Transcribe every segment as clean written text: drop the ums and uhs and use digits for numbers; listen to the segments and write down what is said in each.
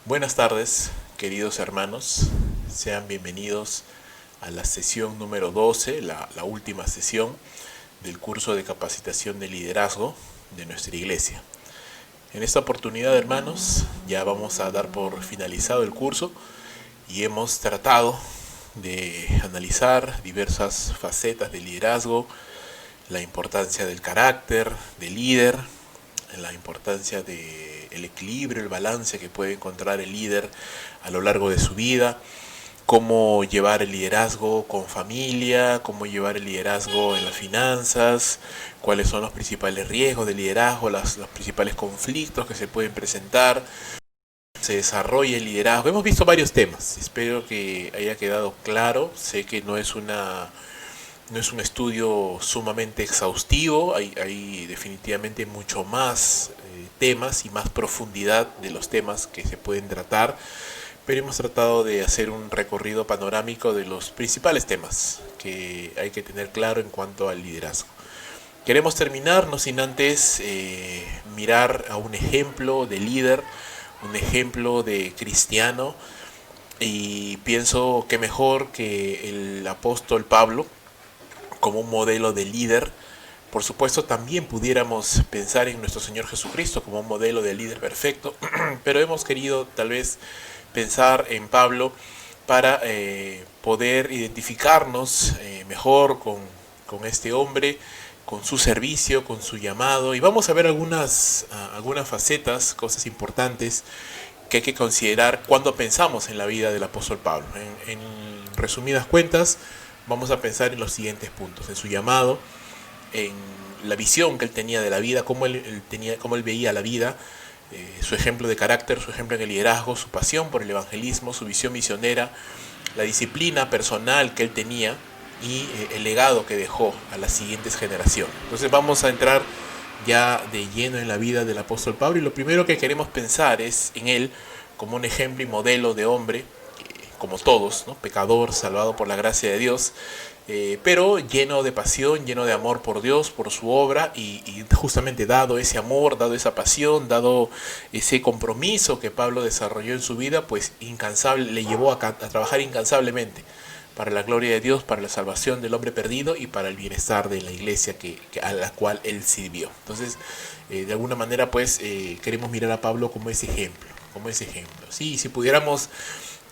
Buenas tardes, queridos hermanos. Sean bienvenidos a la sesión número 12, la última sesión del curso de capacitación de liderazgo de nuestra iglesia. En esta oportunidad, hermanos, ya vamos a dar por finalizado el curso y hemos tratado de analizar diversas facetas del liderazgo, la importancia del carácter del líder, la importancia del equilibrio, el balance que puede encontrar el líder a lo largo de su vida, cómo llevar el liderazgo con familia, cómo llevar el liderazgo en las finanzas, cuáles son los principales riesgos del liderazgo, los principales conflictos que se pueden presentar, se desarrolla el liderazgo. Hemos visto varios temas, espero que haya quedado claro. Sé que no es un estudio sumamente exhaustivo, hay definitivamente mucho más temas y más profundidad de los temas que se pueden tratar, pero hemos tratado de hacer un recorrido panorámico de los principales temas que hay que tener claro en cuanto al liderazgo. Queremos terminar, no sin antes mirar a un ejemplo de líder, un ejemplo de cristiano, y pienso que mejor que el apóstol Pablo como un modelo de líder. Por supuesto, también pudiéramos pensar en nuestro Señor Jesucristo como un modelo de líder perfecto, pero hemos querido tal vez pensar en Pablo para poder identificarnos mejor con este hombre, con su servicio, con su llamado, y vamos a ver algunas facetas, cosas importantes que hay que considerar cuando pensamos en la vida del apóstol Pablo. En resumidas cuentas, vamos a pensar en los siguientes puntos: en su llamado, en la visión que él tenía de la vida, cómo él veía la vida, su ejemplo de carácter, su ejemplo en el liderazgo, su pasión por el evangelismo, su visión misionera, la disciplina personal que él tenía y el legado que dejó a las siguientes generaciones. Entonces vamos a entrar ya de lleno en la vida del apóstol Pablo, y lo primero que queremos pensar es en él como un ejemplo y modelo de hombre, como todos, ¿no? Pecador, salvado por la gracia de Dios, pero lleno de pasión, lleno de amor por Dios, por su obra, y justamente dado ese amor, dado esa pasión, dado ese compromiso que Pablo desarrolló en su vida, pues incansable, le llevó a trabajar incansablemente para la gloria de Dios, para la salvación del hombre perdido y para el bienestar de la iglesia a la cual él sirvió. Entonces, de alguna manera, pues, queremos mirar a Pablo como ese ejemplo, como ese ejemplo. Sí, si pudiéramos,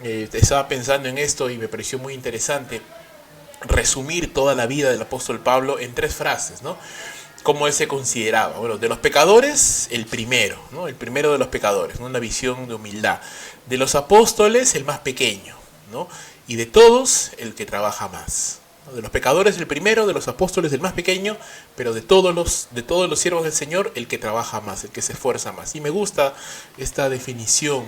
estaba pensando en esto y me pareció muy interesante resumir toda la vida del apóstol Pablo en 3 frases, ¿no? Cómo él se consideraba. Bueno, de los pecadores, el primero, ¿no? El primero de los pecadores, ¿no? Una visión de humildad. De los apóstoles, el más pequeño, ¿no? Y de todos, el que trabaja más. De los pecadores, el primero; de los apóstoles, el más pequeño; pero de todos los siervos del Señor, el que trabaja más, el que se esfuerza más. Y me gusta esta definición,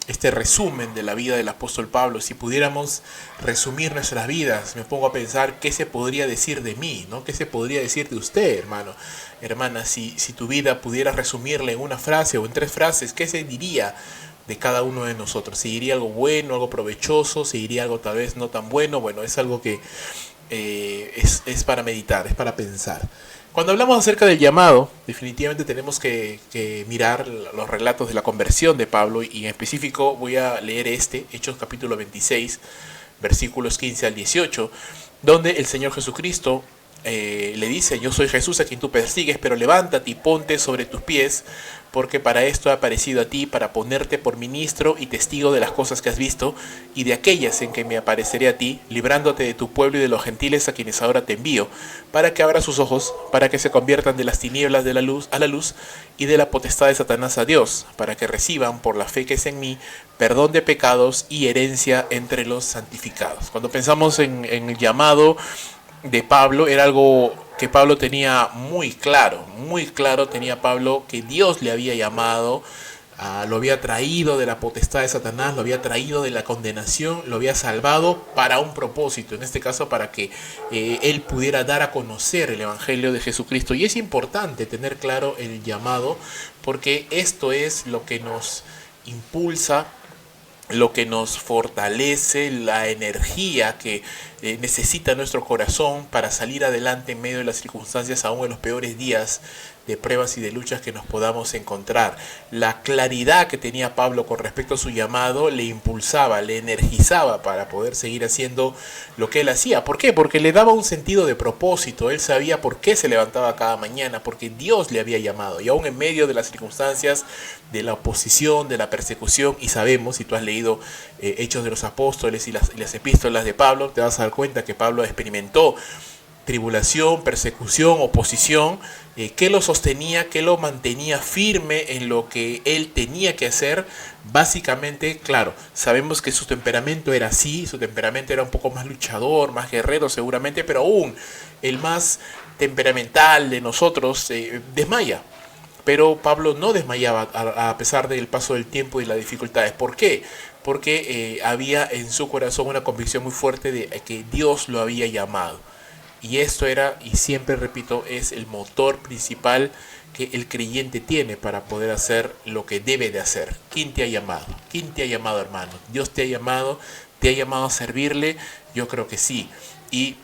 este resumen de la vida del apóstol Pablo. Si pudiéramos resumir nuestras vidas, me pongo a pensar qué se podría decir de mí, ¿no? ¿Qué se podría decir de usted, hermano, hermana? Si tu vida pudiera resumirla en una frase o en 3 frases, ¿qué se diría de cada uno de nosotros? ¿Se diría algo bueno, algo provechoso? ¿Se diría algo tal vez no tan bueno? Bueno, es algo que es para meditar, es para pensar. Cuando hablamos acerca del llamado, definitivamente tenemos que mirar los relatos de la conversión de Pablo, y en específico voy a leer Hechos capítulo 26, versículos 15 al 18, donde el Señor Jesucristo le dice: yo soy Jesús a quien tú persigues, pero levántate y ponte sobre tus pies, porque para esto he aparecido a ti, para ponerte por ministro y testigo de las cosas que has visto y de aquellas en que me apareceré a ti, librándote de tu pueblo y de los gentiles a quienes ahora te envío, para que abra sus ojos, para que se conviertan de las tinieblas de la luz a la luz, y de la potestad de Satanás a Dios, para que reciban por la fe que es en mí perdón de pecados y herencia entre los santificados. Cuando pensamos en el llamado de Pablo, era algo que Pablo tenía muy claro tenía Pablo, que Dios le había llamado, lo había traído de la potestad de Satanás, lo había traído de la condenación, lo había salvado para un propósito, en este caso para que él pudiera dar a conocer el evangelio de Jesucristo. Y es importante tener claro el llamado, porque esto es lo que nos impulsa, lo que nos fortalece, la energía que necesita nuestro corazón para salir adelante en medio de las circunstancias, aún en los peores días de pruebas y de luchas que nos podamos encontrar. La claridad que tenía Pablo con respecto a su llamado le impulsaba, le energizaba para poder seguir haciendo lo que él hacía. ¿Por qué? Porque le daba un sentido de propósito. Él sabía por qué se levantaba cada mañana, porque Dios le había llamado. Y aún en medio de las circunstancias de la oposición, de la persecución, y sabemos, si tú has leído Hechos de los Apóstoles y las epístolas de Pablo, te vas a dar cuenta que Pablo experimentó tribulación, persecución, oposición, que lo sostenía, que lo mantenía firme en lo que él tenía que hacer. Básicamente, claro, sabemos que su temperamento era así, su temperamento era un poco más luchador, más guerrero seguramente, pero aún el más temperamental de nosotros desmaya. Pero Pablo no desmayaba a pesar del paso del tiempo y las dificultades. ¿Por qué? Porque había en su corazón una convicción muy fuerte de que Dios lo había llamado. Y esto era, y siempre repito, es el motor principal que el creyente tiene para poder hacer lo que debe de hacer. ¿Quién te ha llamado? ¿Quién te ha llamado, hermano? ¿Dios te ha llamado? ¿Te ha llamado a servirle? Yo creo que sí. Y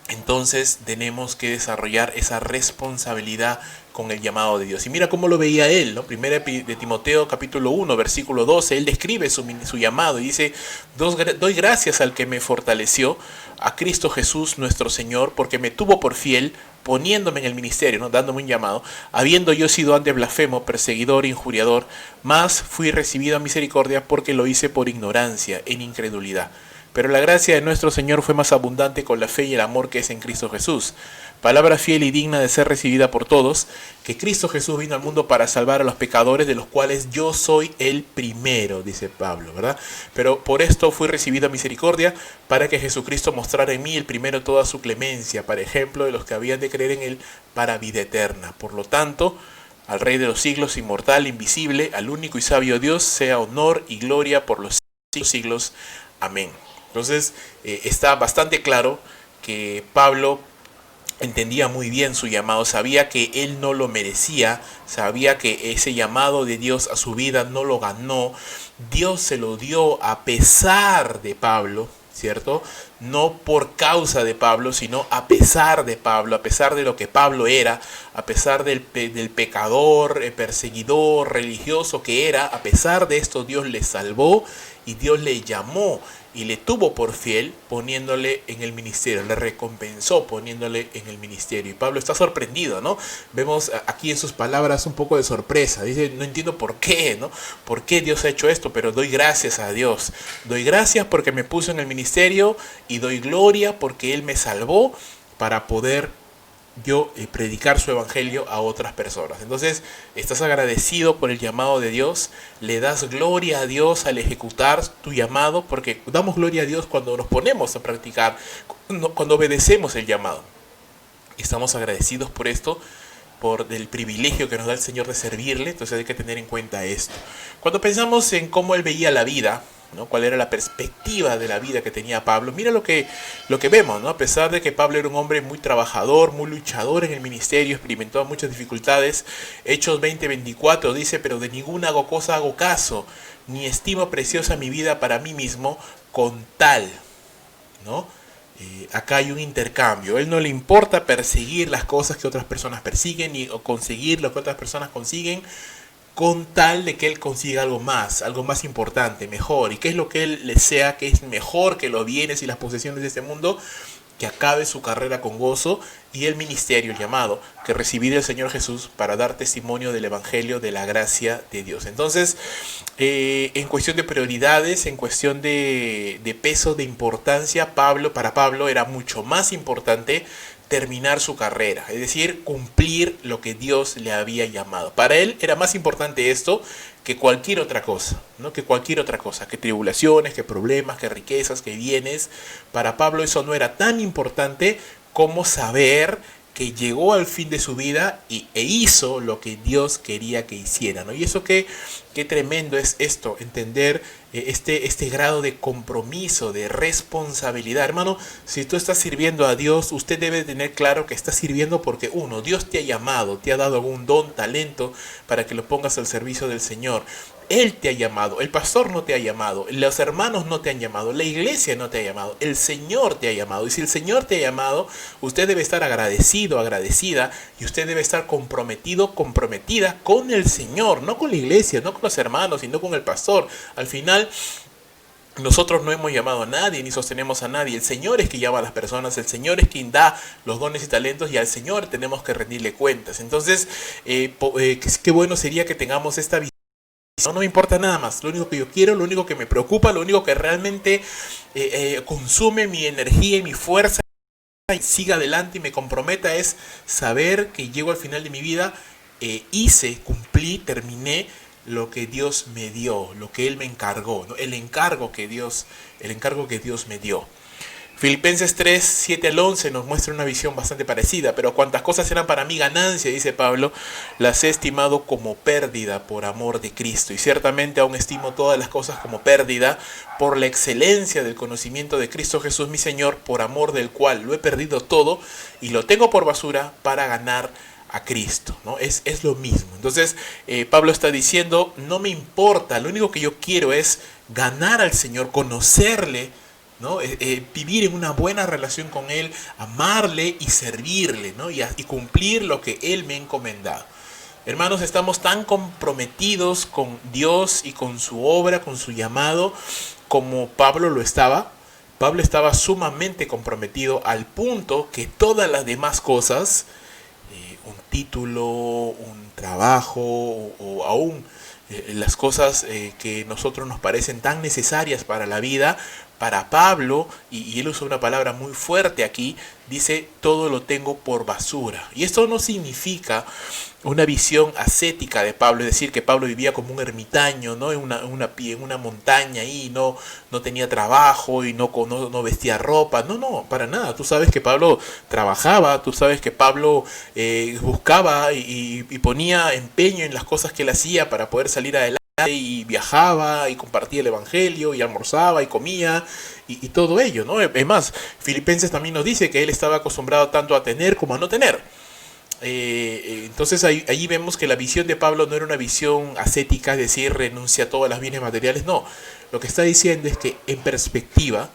entonces tenemos que desarrollar esa responsabilidad con el llamado de Dios. Y mira cómo lo veía él, ¿no? Primera de Timoteo capítulo 1, versículo 12, él describe su llamado y dice: doy gracias al que me fortaleció, a Cristo Jesús nuestro Señor, porque me tuvo por fiel, poniéndome en el ministerio, ¿no? Dándome un llamado, habiendo yo sido antes blasfemo, perseguidor, injuriador, mas fui recibido a misericordia porque lo hice por ignorancia, en incredulidad. Pero la gracia de nuestro Señor fue más abundante con la fe y el amor que es en Cristo Jesús. Palabra fiel y digna de ser recibida por todos, que Cristo Jesús vino al mundo para salvar a los pecadores, de los cuales yo soy el primero, dice Pablo, ¿verdad? Pero por esto fui recibido a misericordia, para que Jesucristo mostrara en mí el primero toda su clemencia, para ejemplo de los que habían de creer en él, para vida eterna. Por lo tanto, al Rey de los siglos, inmortal, invisible, al único y sabio Dios, sea honor y gloria por los siglos. Amén. Entonces está bastante claro que Pablo entendía muy bien su llamado, sabía que él no lo merecía, sabía que ese llamado de Dios a su vida no lo ganó, Dios se lo dio a pesar de Pablo, ¿cierto? No por causa de Pablo, sino a pesar de Pablo, a pesar de lo que Pablo era, a pesar del pecador, perseguidor, religioso que era, a pesar de esto Dios le salvó y Dios le llamó y le tuvo por fiel poniéndole en el ministerio, le recompensó poniéndole en el ministerio. Y Pablo está sorprendido, ¿no? Vemos aquí en sus palabras un poco de sorpresa. Dice: no entiendo por qué, ¿no? ¿Por qué Dios ha hecho esto? Pero doy gracias a Dios. Doy gracias porque me puso en el ministerio y doy gloria porque Él me salvó para poder yo predicar su evangelio a otras personas. Entonces, estás agradecido por el llamado de Dios, le das gloria a Dios al ejecutar tu llamado, porque damos gloria a Dios cuando nos ponemos a practicar, cuando obedecemos el llamado. Estamos agradecidos por esto, por el privilegio que nos da el Señor de servirle. Entonces hay que tener en cuenta esto. Cuando pensamos en cómo Él veía la vida, ¿no? Cuál era la perspectiva de la vida que tenía Pablo, mira lo que vemos, ¿no? A pesar de que Pablo era un hombre muy trabajador, muy luchador en el ministerio, experimentó muchas dificultades. Hechos 20:24 dice: pero de ninguna cosa hago caso, ni estimo preciosa mi vida para mí mismo, con tal, ¿no? Acá hay un intercambio. A él no le importa perseguir las cosas que otras personas persiguen o conseguir lo que otras personas consiguen, con tal de que él consiga algo más importante, mejor. ¿Y qué es lo que él desea? Que es mejor que los bienes y las posesiones de este mundo, que acabe su carrera con gozo y el ministerio, el llamado que recibí del Señor Jesús para dar testimonio del evangelio de la gracia de Dios. Entonces, en cuestión de prioridades, en cuestión de peso, de importancia, para Pablo era mucho más importante terminar su carrera, es decir, cumplir lo que Dios le había llamado. Para él era más importante esto que cualquier otra cosa, ¿no? Que cualquier otra cosa, que tribulaciones, que problemas, que riquezas, que bienes. Para Pablo eso no era tan importante como saber que llegó al fin de su vida e hizo lo que Dios quería que hiciera, ¿no? Y eso qué tremendo es esto, entender este grado de compromiso, de responsabilidad. Hermano, si tú estás sirviendo a Dios, usted debe tener claro que estás sirviendo porque Dios te ha llamado, te ha dado algún don, talento para que lo pongas al servicio del Señor. Él te ha llamado, el pastor no te ha llamado, los hermanos no te han llamado, la iglesia no te ha llamado, el Señor te ha llamado. Y si el Señor te ha llamado, usted debe estar agradecido, agradecida, y usted debe estar comprometido, comprometida con el Señor, no con la iglesia, no con los hermanos, sino con el pastor. Al final, nosotros no hemos llamado a nadie ni sostenemos a nadie. El Señor es quien llama a las personas, el Señor es quien da los dones y talentos, y al Señor tenemos que rendirle cuentas. Entonces, qué bueno sería que tengamos esta visión. No me importa nada más, lo único que yo quiero, lo único que me preocupa, lo único que realmente consume mi energía y mi fuerza y siga adelante y me comprometa es saber que llego al final de mi vida, hice, cumplí, terminé lo que Dios me dio, lo que Él me encargó, ¿no? El encargo que Dios me dio. Filipenses 3, 7 al 11 nos muestra una visión bastante parecida. Pero cuantas cosas eran para mí ganancia, dice Pablo, las he estimado como pérdida por amor de Cristo. Y ciertamente aún estimo todas las cosas como pérdida por la excelencia del conocimiento de Cristo Jesús mi Señor, por amor del cual lo he perdido todo y lo tengo por basura para ganar a Cristo, ¿no? Es lo mismo. Entonces Pablo está diciendo, no me importa, lo único que yo quiero es ganar al Señor, conocerle, ¿no? Vivir en una buena relación con Él, amarle y servirle, ¿no? y cumplir lo que Él me ha encomendado. Hermanos, estamos tan comprometidos con Dios y con su obra, con su llamado, como Pablo lo estaba. Pablo estaba sumamente comprometido al punto que todas las demás cosas, un título, un trabajo o aún las cosas que nosotros nos parecen tan necesarias para la vida, para Pablo, y él usa una palabra muy fuerte aquí, dice, todo lo tengo por basura. Y esto no significa una visión ascética de Pablo, es decir, que Pablo vivía como un ermitaño, ¿no? en una montaña y no tenía trabajo y no vestía ropa. No, para nada. Tú sabes que Pablo trabajaba, tú sabes que Pablo buscaba y ponía empeño en las cosas que él hacía para poder salir adelante, y viajaba y compartía el evangelio y almorzaba y comía y todo ello, ¿no? Es más, Filipenses también nos dice que él estaba acostumbrado tanto a tener como a no tener. Entonces ahí vemos que la visión de Pablo no era una visión ascética, es decir, renuncia a todas las bienes materiales. No, lo que está diciendo es que en perspectiva,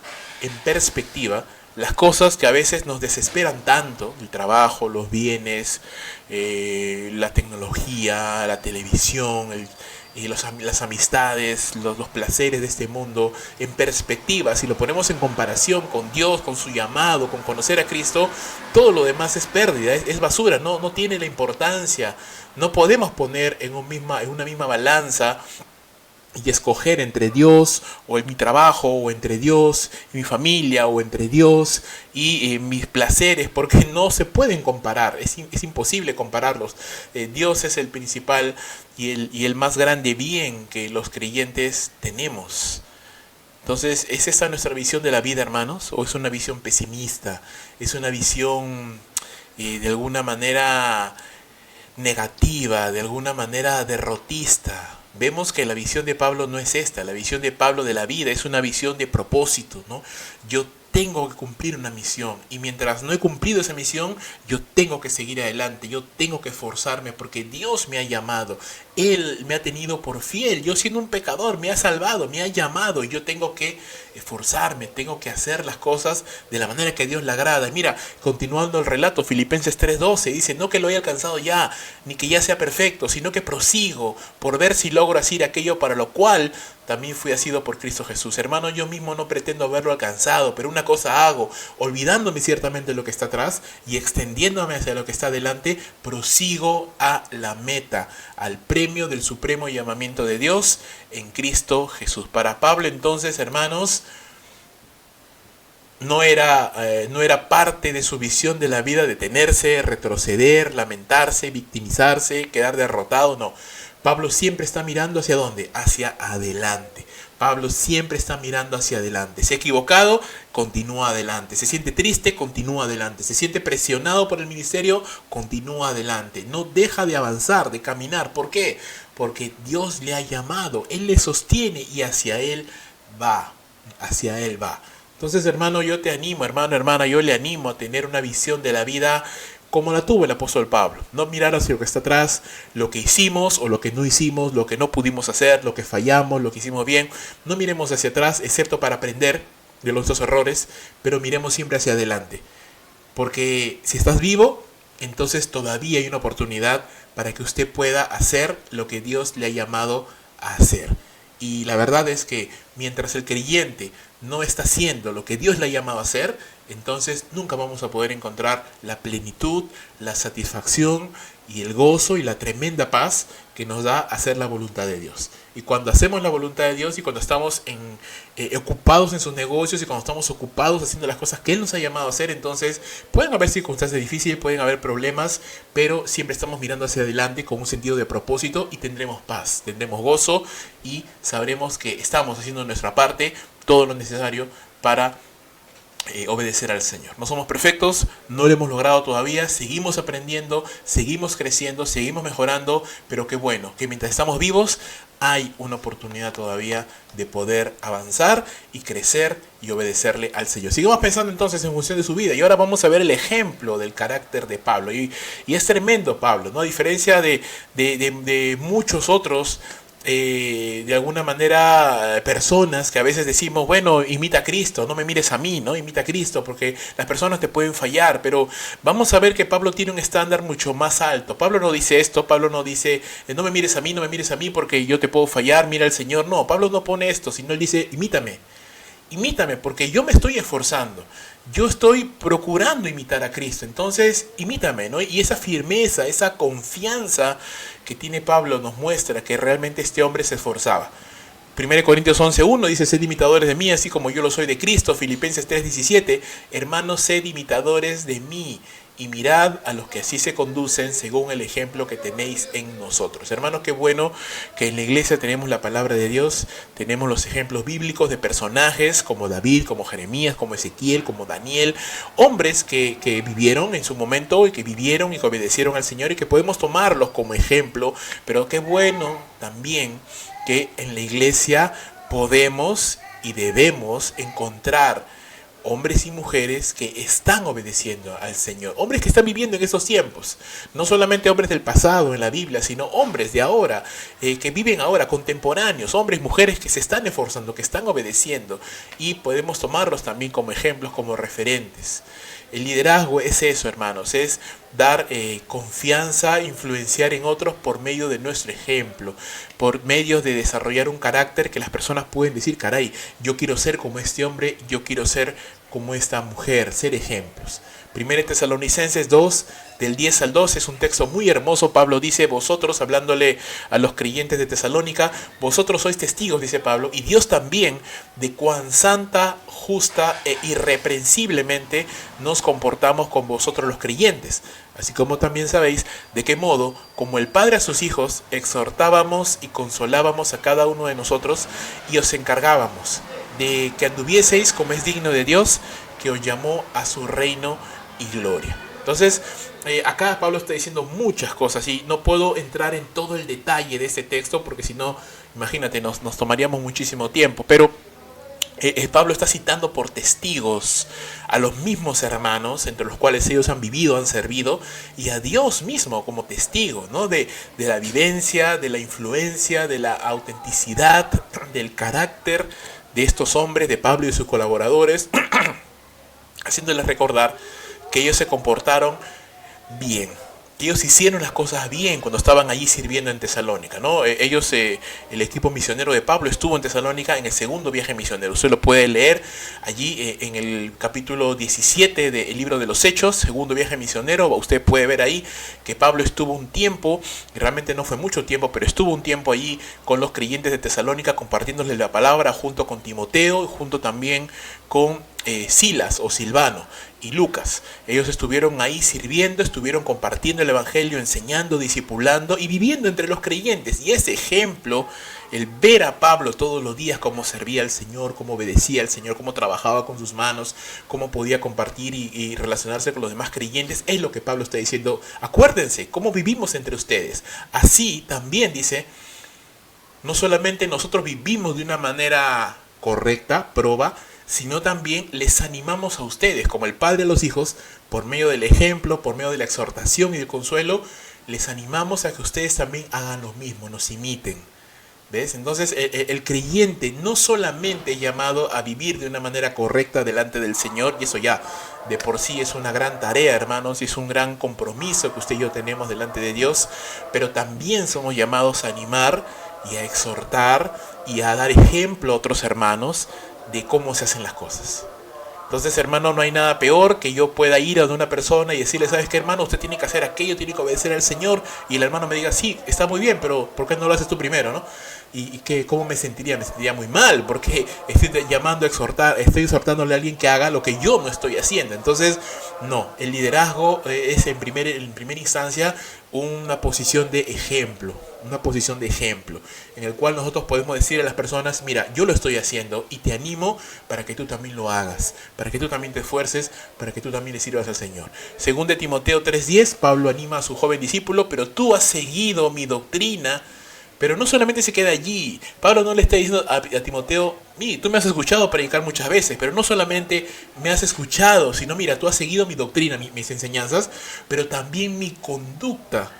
las cosas que a veces nos desesperan tanto, el trabajo, los bienes, la tecnología, la televisión, las amistades, los placeres de este mundo, en perspectiva, si lo ponemos en comparación con Dios, con su llamado, con conocer a Cristo, todo lo demás es pérdida, es basura, no tiene la importancia. No podemos poner en una misma balanza y escoger entre Dios o en mi trabajo, o entre Dios y mi familia, o entre Dios y mis placeres, porque no se pueden comparar, es imposible compararlos. Dios es el principal y el más grande bien que los creyentes tenemos. Entonces, ¿es esa nuestra visión de la vida, hermanos? ¿O es una visión pesimista? ¿Es una visión de alguna manera negativa, de alguna manera derrotista? Vemos que la visión de Pablo no es esta. La visión de Pablo de la vida es una visión de propósito, ¿no? Yo tengo que cumplir una misión, y mientras no he cumplido esa misión, yo tengo que seguir adelante, yo tengo que esforzarme, porque Dios me ha llamado, Él me ha tenido por fiel, yo siendo un pecador me ha salvado, me ha llamado, y yo tengo que esforzarme, tengo que hacer las cosas de la manera que a Dios le agrada. Y mira, continuando el relato, Filipenses 3:12 dice, no que lo haya alcanzado ya, ni que ya sea perfecto, sino que prosigo por ver si logro hacer aquello para lo cual también fui asido por Cristo Jesús. Hermano, yo mismo no pretendo haberlo alcanzado, pero una cosa hago, olvidándome ciertamente de lo que está atrás y extendiéndome hacia lo que está adelante, prosigo a la meta, al premio del supremo llamamiento de Dios en Cristo Jesús. Para Pablo, entonces, hermanos, no era parte de su visión de la vida detenerse, retroceder, lamentarse, victimizarse, quedar derrotado, no. Pablo siempre está mirando hacia dónde, hacia adelante. Pablo siempre está mirando hacia adelante. Se ha equivocado, continúa adelante. Se siente triste, continúa adelante. Se siente presionado por el ministerio, continúa adelante. No deja de avanzar, de caminar. ¿Por qué? Porque Dios le ha llamado, Él le sostiene y hacia Él va. Hacia Él va. Entonces, hermano, yo te animo, hermano, hermana, yo le animo a tener una visión de la vida como la tuvo el apóstol Pablo. No mirar hacia lo que está atrás, lo que hicimos o lo que no hicimos, lo que no pudimos hacer, lo que fallamos, lo que hicimos bien. No miremos hacia atrás, excepto para aprender de nuestros errores, pero miremos siempre hacia adelante. Porque si estás vivo, entonces todavía hay una oportunidad para que usted pueda hacer lo que Dios le ha llamado a hacer. Y la verdad es que mientras el creyente no está haciendo lo que Dios le ha llamado a hacer, entonces nunca vamos a poder encontrar la plenitud, la satisfacción y el gozo y la tremenda paz que nos da hacer la voluntad de Dios. Y cuando hacemos la voluntad de Dios y cuando estamos ocupados en sus negocios y cuando estamos ocupados haciendo las cosas que Él nos ha llamado a hacer, entonces pueden haber circunstancias difíciles, pueden haber problemas, pero siempre estamos mirando hacia adelante con un sentido de propósito y tendremos paz, tendremos gozo y sabremos que estamos haciendo nuestra parte, todo lo necesario para obedecer al Señor. No somos perfectos, no lo hemos logrado todavía, seguimos aprendiendo, seguimos creciendo, seguimos mejorando, pero qué bueno, que mientras estamos vivos hay una oportunidad todavía de poder avanzar y crecer y obedecerle al Señor. Sigamos pensando entonces en función de su vida y ahora vamos a ver el ejemplo del carácter de Pablo y es tremendo Pablo, ¿no? A diferencia de muchos otros de alguna manera personas que a veces decimos, bueno, imita a Cristo, no me mires a mí, ¿no? Imita a Cristo, porque las personas te pueden fallar, pero vamos a ver que Pablo tiene un estándar mucho más alto. Pablo no dice esto, Pablo no dice, no me mires a mí, no me mires a mí porque yo te puedo fallar, mira al Señor. No, Pablo no pone esto, sino él dice, imítame. Imítame, porque yo me estoy esforzando. Yo estoy procurando imitar a Cristo. Entonces, imítame, ¿no? Y esa firmeza, esa confianza que tiene Pablo nos muestra que realmente este hombre se esforzaba. 1 Corintios 11:1 dice, sed imitadores de mí, así como yo lo soy de Cristo. Filipenses 3:17, hermanos, sed imitadores de mí y mirad a los que así se conducen según el ejemplo que tenéis en nosotros. Hermanos, qué bueno que en la iglesia tenemos la palabra de Dios, tenemos los ejemplos bíblicos de personajes como David, como Jeremías, como Ezequiel, como Daniel, hombres que vivieron en su momento y que vivieron y que obedecieron al Señor y que podemos tomarlos como ejemplo, pero qué bueno también que en la iglesia podemos y debemos encontrar hombres y mujeres que están obedeciendo al Señor, hombres que están viviendo en esos tiempos, no solamente hombres del pasado en la Biblia, sino hombres de ahora, que viven ahora, contemporáneos, hombres y mujeres que se están esforzando, que están obedeciendo, y podemos tomarlos también como ejemplos, como referentes. El liderazgo es eso, hermanos, es dar confianza, influenciar en otros por medio de nuestro ejemplo, por medio de desarrollar un carácter que las personas pueden decir, caray, yo quiero ser como este hombre, yo quiero ser como esta mujer, ser ejemplos. 1 Tesalonicenses 2, del 10 al 12, es un texto muy hermoso. Pablo dice, vosotros, hablándole a los creyentes de Tesalónica, vosotros sois testigos, dice Pablo, y Dios también, de cuán santa, justa e irreprensiblemente nos comportamos con vosotros los creyentes. Así como también sabéis de qué modo, como el Padre a sus hijos, exhortábamos y consolábamos a cada uno de nosotros y os encargábamos de que anduvieseis como es digno de Dios, que os llamó a su reino y gloria. Entonces, acá Pablo está diciendo muchas cosas y no puedo entrar en todo el detalle de este texto porque si no, imagínate, nos tomaríamos muchísimo tiempo, pero Pablo está citando por testigos a los mismos hermanos entre los cuales ellos han vivido, han servido, y a Dios mismo como testigo, ¿no? de la vivencia, de la influencia, de la autenticidad, del carácter de estos hombres, de Pablo y de sus colaboradores, haciéndoles recordar que ellos se comportaron bien, que ellos hicieron las cosas bien cuando estaban allí sirviendo en Tesalónica, ¿no? Ellos, el equipo misionero de Pablo estuvo en Tesalónica en el segundo viaje misionero. Usted lo puede leer allí en el capítulo 17 del libro de los Hechos, segundo viaje misionero. Usted puede ver ahí que Pablo estuvo un tiempo, y realmente no fue mucho tiempo, pero estuvo un tiempo allí con los creyentes de Tesalónica compartiéndoles la palabra junto con Timoteo y junto también con Silas o Silvano y Lucas. Ellos estuvieron ahí sirviendo, estuvieron compartiendo el evangelio, enseñando, discipulando y viviendo entre los creyentes. Y ese ejemplo, el ver a Pablo todos los días cómo servía al Señor, cómo obedecía al Señor, cómo trabajaba con sus manos, cómo podía compartir y relacionarse con los demás creyentes, es lo que Pablo está diciendo. Acuérdense cómo vivimos entre ustedes. Así también dice, no solamente nosotros vivimos de una manera correcta, proba, sino también les animamos a ustedes, como el Padre a los hijos, por medio del ejemplo, por medio de la exhortación y del consuelo, les animamos a que ustedes también hagan lo mismo, nos imiten. ¿Ves? Entonces el creyente no solamente es llamado a vivir de una manera correcta delante del Señor, y eso ya de por sí es una gran tarea, hermanos, y es un gran compromiso que usted y yo tenemos delante de Dios, pero también somos llamados a animar y a exhortar y a dar ejemplo a otros hermanos de cómo se hacen las cosas. Entonces, hermano, no hay nada peor que yo pueda ir a una persona y decirle, ¿sabes qué, hermano? Usted tiene que hacer aquello, tiene que obedecer al Señor. Y el hermano me diga, sí, está muy bien, pero ¿por qué no lo haces tú primero, no? Y que, ¿cómo me sentiría? Me sentiría muy mal, porque estoy llamando a exhortar, estoy exhortándole a alguien que haga lo que yo no estoy haciendo. Entonces, no, el liderazgo es en primera instancia una posición de ejemplo, en el cual nosotros podemos decir a las personas, mira, yo lo estoy haciendo y te animo para que tú también lo hagas, para que tú también te esfuerces, para que tú también le sirvas al Señor. Según de Timoteo 3:10, Pablo anima a su joven discípulo, pero tú has seguido mi doctrina. Pero no solamente se queda allí. Pablo no le está diciendo a Timoteo, mira, tú me has escuchado predicar muchas veces, pero no solamente me has escuchado, sino mira, tú has seguido mi doctrina, mis enseñanzas, pero también mi conducta,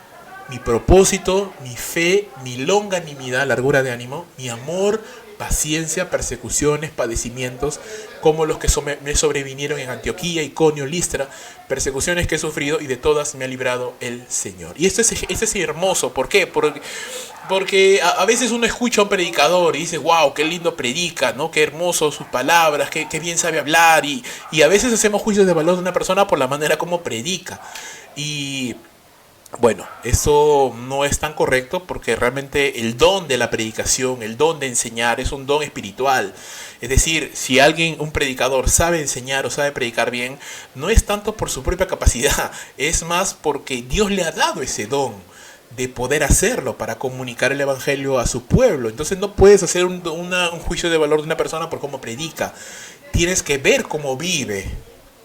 mi propósito, mi fe, mi longanimidad, largura de ánimo, mi amor, paciencia, persecuciones, padecimientos, como los que me sobrevinieron en Antioquía, Iconio, Listra, persecuciones que he sufrido y de todas me ha librado el Señor. Y esto es hermoso. ¿Por qué? Porque a veces uno escucha a un predicador y dice, wow, qué lindo predica, ¿no? Qué hermoso sus palabras, qué bien sabe hablar. Y a veces hacemos juicios de valor de una persona por la manera como predica. Y bueno, eso no es tan correcto porque realmente el don de la predicación, el don de enseñar es un don espiritual. Es decir, si un predicador sabe enseñar o sabe predicar bien, no es tanto por su propia capacidad, es más porque Dios le ha dado ese don de poder hacerlo para comunicar el evangelio a su pueblo. Entonces no puedes hacer un juicio de valor de una persona por cómo predica. Tienes que ver cómo vive.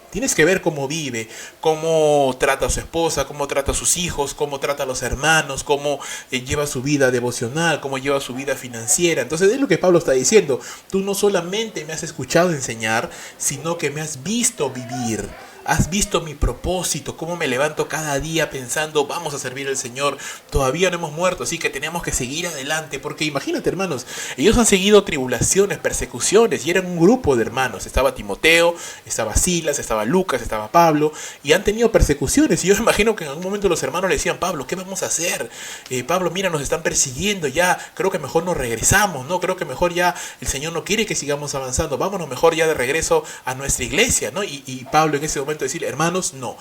Tienes que ver cómo vive, cómo trata a su esposa, cómo trata a sus hijos, cómo trata a los hermanos, cómo lleva su vida devocional, cómo lleva su vida financiera. Entonces es lo que Pablo está diciendo. Tú no solamente me has escuchado enseñar, sino que me has visto vivir. Has visto mi propósito, cómo me levanto cada día pensando, vamos a servir al Señor. Todavía no hemos muerto, así que tenemos que seguir adelante. Porque imagínate, hermanos, ellos han seguido tribulaciones, persecuciones, y eran un grupo de hermanos. Estaba Timoteo, estaba Silas, estaba Lucas, estaba Pablo, y han tenido persecuciones. Y yo imagino que en algún momento los hermanos le decían, Pablo, ¿qué vamos a hacer? Pablo, mira, nos están persiguiendo ya, creo que mejor nos regresamos, ¿no? Creo que mejor ya el Señor no quiere que sigamos avanzando, vámonos mejor ya de regreso a nuestra iglesia, ¿no? Y Pablo en ese momento decir, hermanos, no,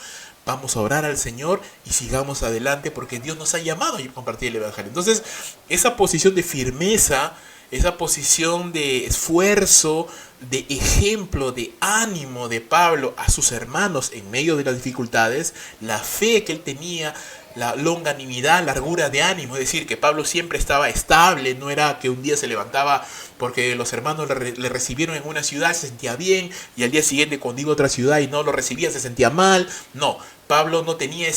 vamos a orar al Señor y sigamos adelante porque Dios nos ha llamado a compartir el evangelio. Entonces, esa posición de firmeza, esa posición de esfuerzo, de ejemplo, de ánimo de Pablo a sus hermanos en medio de las dificultades, la fe que él tenía, la longanimidad, largura de ánimo, es decir, que Pablo siempre estaba estable, no era que un día se levantaba porque los hermanos le recibieron en una ciudad, se sentía bien, y al día siguiente cuando iba a otra ciudad y no lo recibían, se sentía mal. No, Pablo no tenía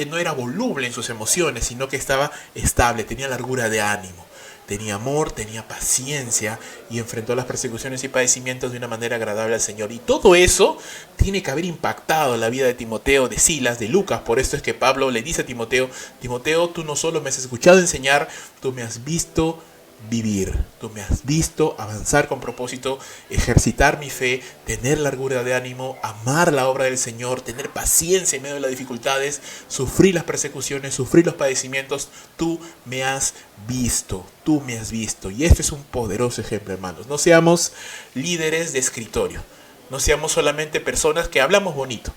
no era voluble en sus emociones, sino que estaba estable, tenía largura de ánimo. Tenía amor, tenía paciencia y enfrentó las persecuciones y padecimientos de una manera agradable al Señor. Y todo eso tiene que haber impactado la vida de Timoteo, de Silas, de Lucas. Por esto es que Pablo le dice a Timoteo, Timoteo, tú no solo me has escuchado enseñar, tú me has visto vivir, tú me has visto avanzar con propósito, ejercitar mi fe, tener largura de ánimo, amar la obra del Señor, tener paciencia en medio de las dificultades, sufrir las persecuciones, sufrir los padecimientos. Tú me has visto, tú me has visto. Y este es un poderoso ejemplo, hermanos. No seamos líderes de escritorio, no seamos solamente personas que hablamos bonito,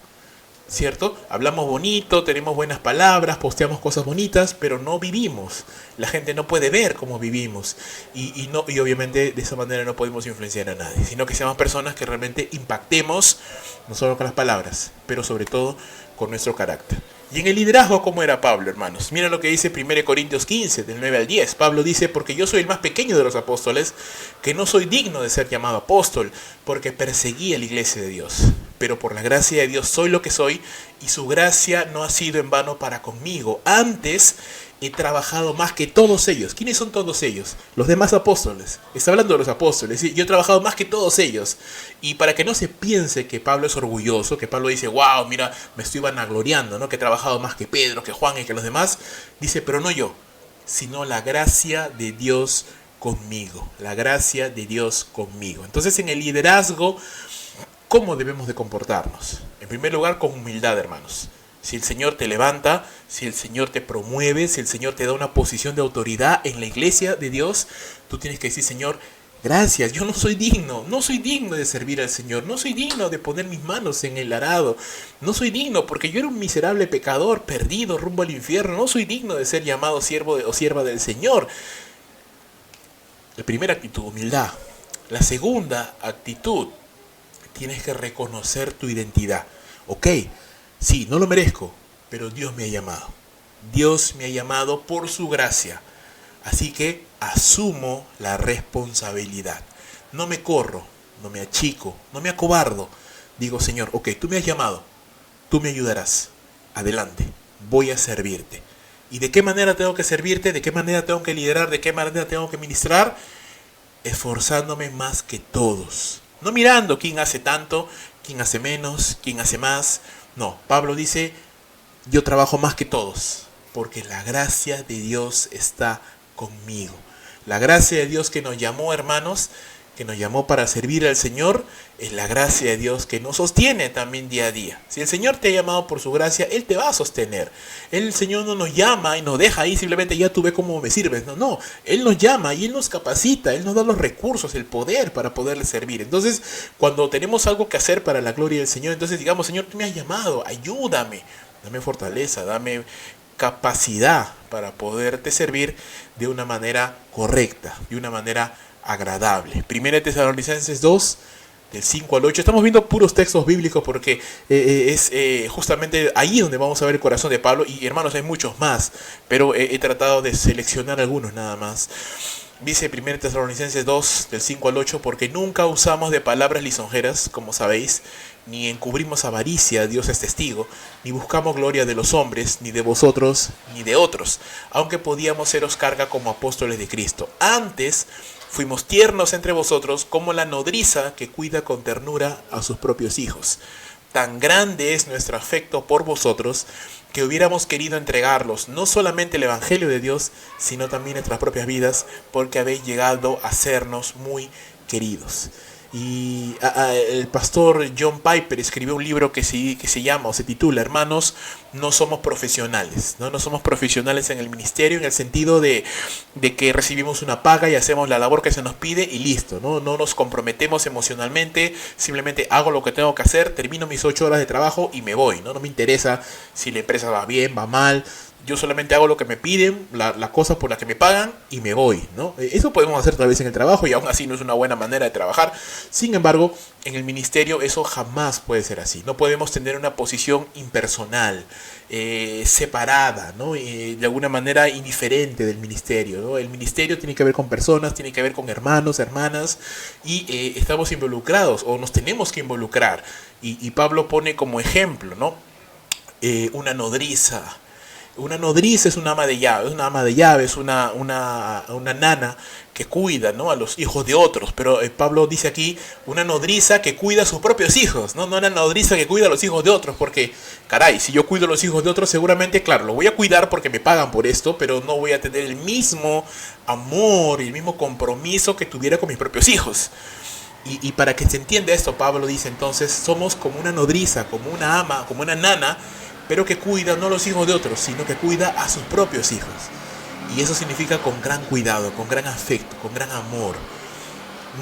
¿cierto? Hablamos bonito, tenemos buenas palabras, posteamos cosas bonitas, pero no vivimos. La gente no puede ver cómo vivimos. Y obviamente de esa manera no podemos influenciar a nadie, sino que seamos personas que realmente impactemos, no solo con las palabras, pero sobre todo con nuestro carácter. Y en el liderazgo, ¿cómo era Pablo, hermanos? Mira lo que dice 1 Corintios 15, del 9 al 10. Pablo dice, porque yo soy el más pequeño de los apóstoles, que no soy digno de ser llamado apóstol, porque perseguí a la iglesia de Dios. pero por la gracia de Dios soy lo que soy, y su gracia no ha sido en vano para conmigo. Antes he trabajado más que todos ellos. ¿Quiénes son todos ellos? Los demás apóstoles. Está hablando de los apóstoles. ¿Sí? Yo he trabajado más que todos ellos. Y para que no se piense que Pablo es orgulloso, que Pablo dice, wow, mira, me estoy vanagloriando, ¿no? Que he trabajado más que Pedro, que Juan y que los demás. Dice, pero no yo, sino la gracia de Dios conmigo. La gracia de Dios conmigo. Entonces, en el liderazgo, ¿cómo debemos de comportarnos? En primer lugar, con humildad, hermanos. Si el Señor te levanta, si el Señor te promueve, si el Señor te da una posición de autoridad en la iglesia de Dios, tú tienes que decir, Señor, gracias, yo no soy digno de servir al Señor, no soy digno de poner mis manos en el arado, no soy digno porque yo era un miserable pecador perdido rumbo al infierno, no soy digno de ser llamado siervo o sierva del Señor. La primera actitud, humildad. La segunda actitud, tienes que reconocer tu identidad. Ok, sí, no lo merezco, pero Dios me ha llamado. Dios me ha llamado por su gracia. Así que asumo la responsabilidad. No me corro, no me achico, no me acobardo. Digo, Señor, ok, tú me has llamado, tú me ayudarás. Adelante, voy a servirte. ¿Y de qué manera tengo que servirte? ¿De qué manera tengo que liderar? ¿De qué manera tengo que ministrar? Esforzándome más que todos. No mirando quién hace tanto, quién hace menos, quién hace más. No, Pablo dice, yo trabajo más que todos, porque la gracia de Dios está conmigo. La gracia de Dios que nos llamó, hermanos, que nos llamó para servir al Señor, es la gracia de Dios que nos sostiene también día a día. Si el Señor te ha llamado por su gracia, Él te va a sostener. El Señor no nos llama y nos deja ahí simplemente, ya tú ve cómo me sirves. No, Él nos llama y Él nos capacita, Él nos da los recursos, el poder para poderle servir. Entonces, cuando tenemos algo que hacer para la gloria del Señor, entonces digamos, Señor, tú me has llamado, ayúdame, dame fortaleza, dame capacidad para poderte servir de una manera correcta, de una manera agradable. Primera Tesalonicenses 2, del 5 al 8. Estamos viendo puros textos bíblicos porque es justamente ahí donde vamos a ver el corazón de Pablo. Y hermanos, hay muchos más, pero he tratado de seleccionar algunos nada más. Dice 1 Tesalonicenses 2, del 5 al 8, porque nunca usamos de palabras lisonjeras, como sabéis, ni encubrimos avaricia, Dios es testigo, ni buscamos gloria de los hombres, ni de vosotros, ni de otros, aunque podíamos seros carga como apóstoles de Cristo. Antes fuimos tiernos entre vosotros como la nodriza que cuida con ternura a sus propios hijos. Tan grande es nuestro afecto por vosotros que hubiéramos querido entregarlos no solamente el Evangelio de Dios, sino también nuestras propias vidas, porque habéis llegado a sernos muy queridos. Y el pastor John Piper escribió un libro que se llama o se titula Hermanos, no somos profesionales, ¿no? No somos profesionales en el ministerio en el sentido de que recibimos una paga y hacemos la labor que se nos pide y listo, ¿no? No nos comprometemos emocionalmente, simplemente hago lo que tengo que hacer, termino mis 8 horas de trabajo y me voy, ¿no? No me interesa si la empresa va bien, va mal. Yo solamente hago lo que me piden, la cosa por la que me pagan y me voy, ¿no? Eso podemos hacer tal vez en el trabajo y aún así no es una buena manera de trabajar. Sin embargo, en el ministerio eso jamás puede ser así. No podemos tener una posición impersonal, separada, ¿no? De alguna manera indiferente del ministerio, ¿no? El ministerio tiene que ver con personas, tiene que ver con hermanos, hermanas y estamos involucrados o nos tenemos que involucrar. Y Pablo pone como ejemplo, ¿no? Una nodriza. Una nodriza es una ama de llaves, una nana que cuida, ¿no? A los hijos de otros. Pero Pablo dice aquí una nodriza que cuida a sus propios hijos, ¿no? No una nodriza que cuida a los hijos de otros, porque, caray, si yo cuido a los hijos de otros, seguramente, claro, lo voy a cuidar porque me pagan por esto, pero no voy a tener el mismo amor y el mismo compromiso que tuviera con mis propios hijos. Y para que se entienda esto, Pablo dice entonces, somos como una nodriza, como una ama, como una nana, pero que cuida no a los hijos de otros, sino que cuida a sus propios hijos. Y eso significa con gran cuidado, con gran afecto, con gran amor.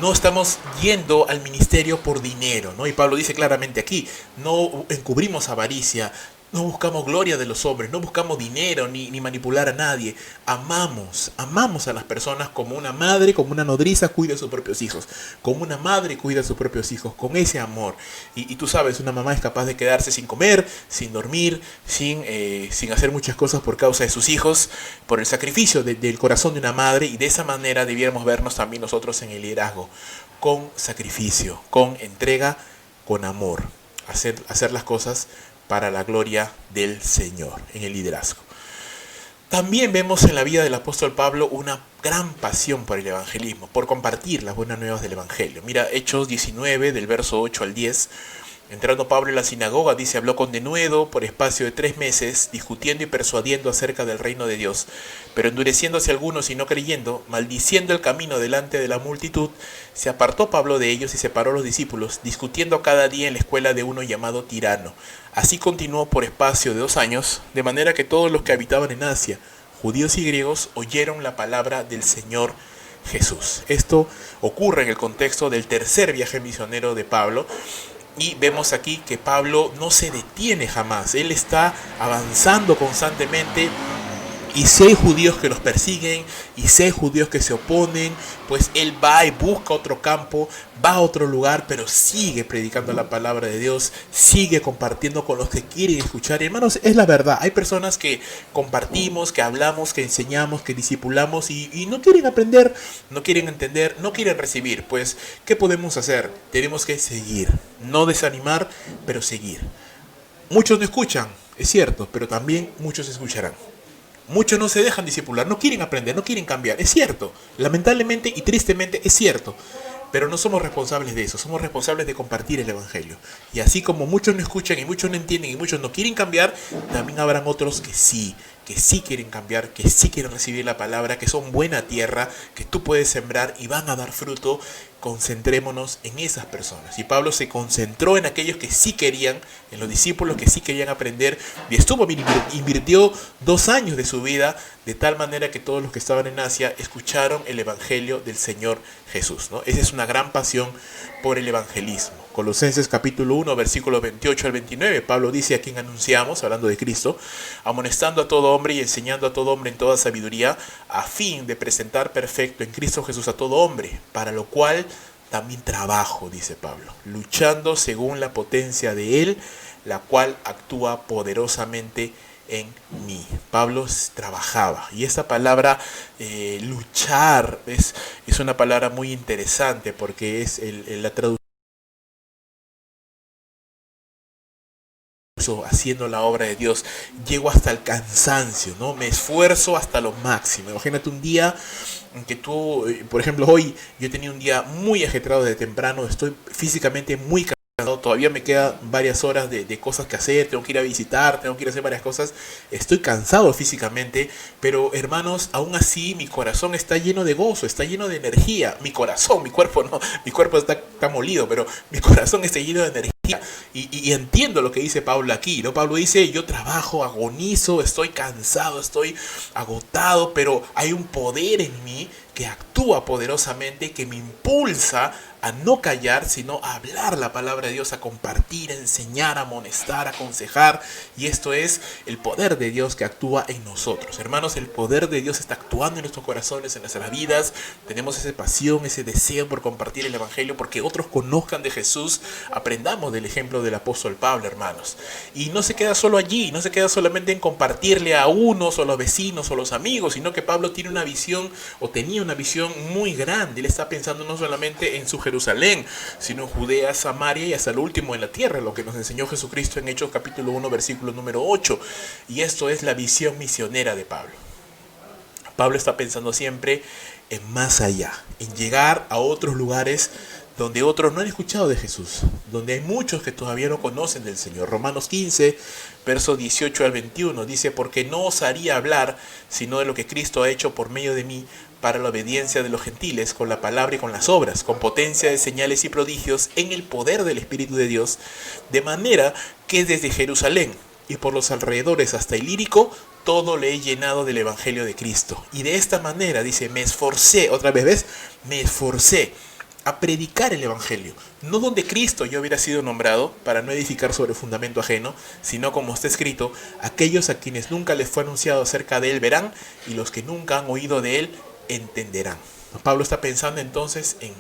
No estamos yendo al ministerio por dinero, ¿no? Y Pablo dice claramente aquí, no encubrimos avaricia, no buscamos gloria de los hombres, no buscamos dinero ni manipular a nadie. Amamos a las personas como una madre, como una nodriza cuida a sus propios hijos. Como una madre cuida a sus propios hijos, con ese amor. Y tú sabes, una mamá es capaz de quedarse sin comer, sin dormir, sin hacer muchas cosas por causa de sus hijos, por el sacrificio del corazón de una madre. Y de esa manera debiéramos vernos también nosotros en el liderazgo, con sacrificio, con entrega, con amor. hacer las cosas para la gloria del Señor en el liderazgo. También vemos en la vida del apóstol Pablo una gran pasión por el evangelismo, por compartir las buenas nuevas del evangelio. Mira, Hechos 19, del verso 8 al 10. Entrando Pablo en la sinagoga, dice, habló con denuedo por espacio de 3 meses, discutiendo y persuadiendo acerca del reino de Dios, pero endureciéndose algunos y no creyendo, maldiciendo el camino delante de la multitud, se apartó Pablo de ellos y separó a los discípulos, discutiendo cada día en la escuela de uno llamado Tirano. Así continuó por espacio de 2 años, de manera que todos los que habitaban en Asia, judíos y griegos, oyeron la palabra del Señor Jesús. Esto ocurre en el contexto del tercer viaje misionero de Pablo. Y vemos aquí que Pablo no se detiene jamás. Él está avanzando constantemente. Y si hay judíos que los persiguen, y si hay judíos que se oponen, pues él va y busca otro campo, va a otro lugar, pero sigue predicando la palabra de Dios, sigue compartiendo con los que quieren escuchar. Y hermanos, es la verdad. Hay personas que compartimos, que hablamos, que enseñamos, que discipulamos y no quieren aprender, no quieren entender, no quieren recibir. Pues, ¿qué podemos hacer? Tenemos que seguir, no desanimar, pero seguir. Muchos no escuchan, es cierto, pero también muchos escucharán. Muchos no se dejan discipular, no quieren aprender, no quieren cambiar. Es cierto, lamentablemente y tristemente es cierto. Pero no somos responsables de eso, somos responsables de compartir el evangelio. Y así como muchos no escuchan y muchos no entienden y muchos no quieren cambiar, también habrán otros que sí quieren cambiar, que sí quieren recibir la palabra, que son buena tierra, que tú puedes sembrar y van a dar fruto. Concentrémonos en esas personas. Y Pablo se concentró en aquellos que sí querían, en los discípulos que sí querían aprender, y invirtió 2 años de su vida, de tal manera que todos los que estaban en Asia escucharon el evangelio del Señor Jesús, ¿no? Esa es una gran pasión por el evangelismo. Colosenses capítulo 1, versículos 28 al 29, Pablo dice: a quien anunciamos, hablando de Cristo, amonestando a todo hombre y enseñando a todo hombre en toda sabiduría, a fin de presentar perfecto en Cristo Jesús a todo hombre, para lo cual también trabajo, dice Pablo, luchando según la potencia de Él, la cual actúa poderosamente en mí. Pablo trabajaba, y esta palabra luchar es una palabra muy interesante, porque es la traducción haciendo la obra de Dios. Llego hasta el cansancio, ¿no? Me esfuerzo hasta lo máximo. Imagínate un día en que tú, por ejemplo, hoy yo tenía un día muy ajetreado desde temprano, estoy físicamente muy cansado. Todavía me quedan varias horas de cosas que hacer, tengo que ir a visitar, tengo que ir a hacer varias cosas. Estoy cansado físicamente, pero hermanos, aún así mi corazón está lleno de gozo, está lleno de energía. Mi corazón, mi cuerpo no, mi cuerpo está molido, pero mi corazón está lleno de energía. Y entiendo lo que dice Pablo aquí, ¿no? Pablo dice: yo trabajo, agonizo, estoy cansado, estoy agotado, pero hay un poder en mí que actúa poderosamente, que me impulsa a no callar, sino a hablar la palabra de Dios, a compartir, a enseñar, a amonestar, a aconsejar. Y esto es el poder de Dios que actúa en nosotros. Hermanos, el poder de Dios está actuando en nuestros corazones, en nuestras vidas. Tenemos esa pasión, ese deseo por compartir el evangelio, porque otros conozcan de Jesús. Aprendamos del ejemplo del apóstol Pablo, hermanos. Y no se queda solo allí, no se queda solamente en compartirle a unos o a los vecinos o a los amigos, sino que Pablo tiene una visión, o tenía una visión muy grande. Él está pensando no solamente en su Jerusalén, sino en Judea, Samaria y hasta lo último en la tierra, lo que nos enseñó Jesucristo en Hechos capítulo 1, versículo número 8. Y esto es la visión misionera de Pablo. Pablo está pensando siempre en más allá, en llegar a otros lugares donde otros no han escuchado de Jesús, donde hay muchos que todavía no conocen del Señor. Romanos 15, versos 18 al 21, dice: porque no osaría hablar sino de lo que Cristo ha hecho por medio de mí, para la obediencia de los gentiles, con la palabra y con las obras, con potencia de señales y prodigios, en el poder del Espíritu de Dios, de manera que desde Jerusalén y por los alrededores hasta Ilírico, todo le he llenado del Evangelio de Cristo. Y de esta manera, dice, me esforcé, otra vez, ¿ves? Me esforcé a predicar el Evangelio, no donde Cristo yo hubiera sido nombrado, para no edificar sobre fundamento ajeno, sino como está escrito: aquellos a quienes nunca les fue anunciado acerca de él verán, y los que nunca han oído de él entenderán. Pablo está pensando entonces en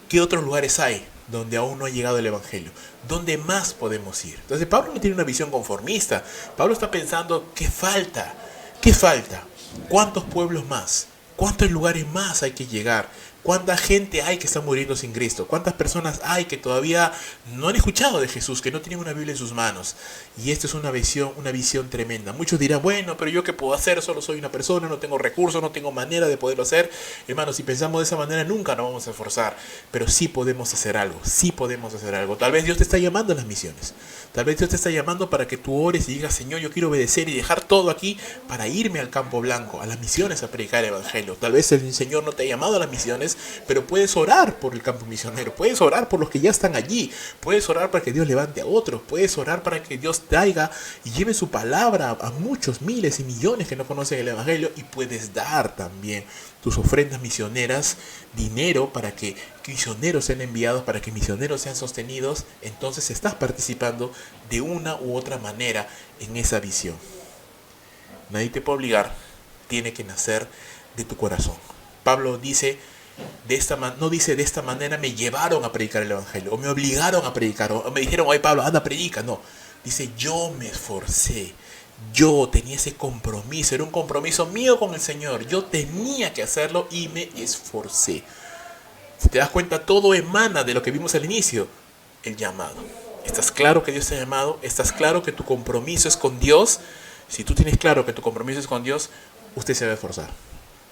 qué otros lugares hay donde aún no ha llegado el Evangelio, ¿dónde más podemos ir? Entonces Pablo no tiene una visión conformista. Pablo está pensando: ¿qué falta? ¿Qué falta? ¿Cuántos pueblos más? ¿Cuántos lugares más hay que llegar ¿Cuánta gente hay que está muriendo sin Cristo? ¿Cuántas personas hay que todavía no han escuchado de Jesús, que no tienen una Biblia en sus manos? Y esto es una visión tremenda. Muchos dirán, bueno, pero ¿yo qué puedo hacer? Solo soy una persona, no tengo recursos, no tengo manera de poderlo hacer. Hermanos, si pensamos de esa manera, nunca nos vamos a esforzar. Pero sí podemos hacer algo, sí podemos hacer algo. Tal vez Dios te está llamando a las misiones. Tal vez Dios te está llamando para que tú ores y digas, Señor, yo quiero obedecer y dejar todo aquí para irme al campo blanco, a las misiones, a predicar el Evangelio. Tal vez el Señor no te ha llamado a las misiones, pero puedes orar por el campo misionero, puedes orar por los que ya están allí, puedes orar para que Dios levante a otros, puedes orar para que Dios traiga y lleve su palabra a muchos, miles y millones que no conocen el Evangelio, y puedes dar también tus ofrendas misioneras, dinero para que misioneros sean enviados, para que misioneros sean sostenidos. Entonces estás participando de una u otra manera en esa visión. Nadie te puede obligar, tiene que nacer de tu corazón. Pablo dice, no dice de esta manera me llevaron a predicar el Evangelio, o me obligaron a predicar, o me dijeron, oye Pablo, anda, predica. No, dice yo me esforcé. Yo tenía ese compromiso, era un compromiso mío con el Señor. Yo tenía que hacerlo y me esforcé. Si te das cuenta, todo emana de lo que vimos al inicio, el llamado. ¿Estás claro que Dios te ha llamado? ¿Estás claro que tu compromiso es con Dios? Si tú tienes claro que tu compromiso es con Dios, usted se va a esforzar.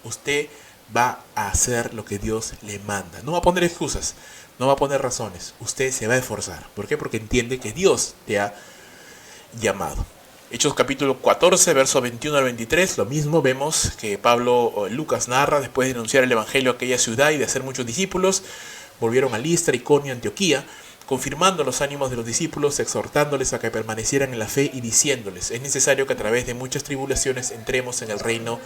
Usted va a hacer lo que Dios le manda. No va a poner excusas, no va a poner razones. Usted se va a esforzar. ¿Por qué? Porque entiende que Dios te ha llamado. Hechos capítulo 14, verso 21 al 23, lo mismo vemos que Lucas narra, después de anunciar el evangelio a aquella ciudad y de hacer muchos discípulos, volvieron a Listra, Iconio, Antioquía, confirmando los ánimos de los discípulos, exhortándoles a que permanecieran en la fe y diciéndoles, es necesario que a través de muchas tribulaciones entremos en el reino